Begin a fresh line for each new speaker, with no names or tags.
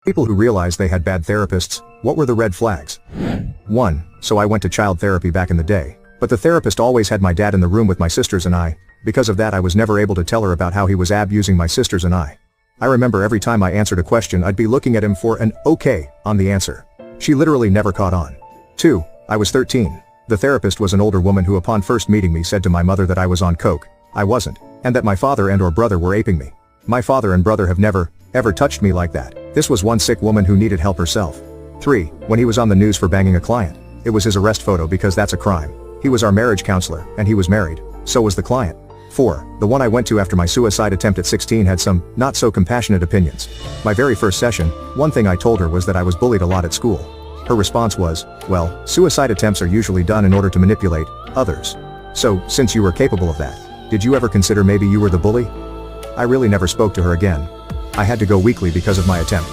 People who realized they had bad therapists, what were the red flags? 1. So I went to child therapy back in the day. But the therapist always had my dad in the room with my sisters and I. Because of that I was never able to tell her about how he was abusing my sisters and I. I remember every time I answered a question I'd be looking at him for an okay on the answer. She literally never caught on. 2. I was 13. The therapist was an older woman who upon first meeting me said to my mother that I was on coke. I wasn't. And that my father and or brother were aping me. My father and brother have never, ever touched me like that. This was one sick woman who needed help herself. 3. When he was on the news for banging a client. It was his arrest photo because that's a crime. He was our marriage counselor, and he was married. So was the client. 4. The one I went to after my suicide attempt at 16 had some, not so compassionate opinions. My very first session, one thing I told her was that I was bullied a lot at school. Her response was, well, suicide attempts are usually done in order to manipulate others. So, since you were capable of that, did you ever consider maybe you were the bully? I really never spoke to her again. I had to go weekly because of my attempt.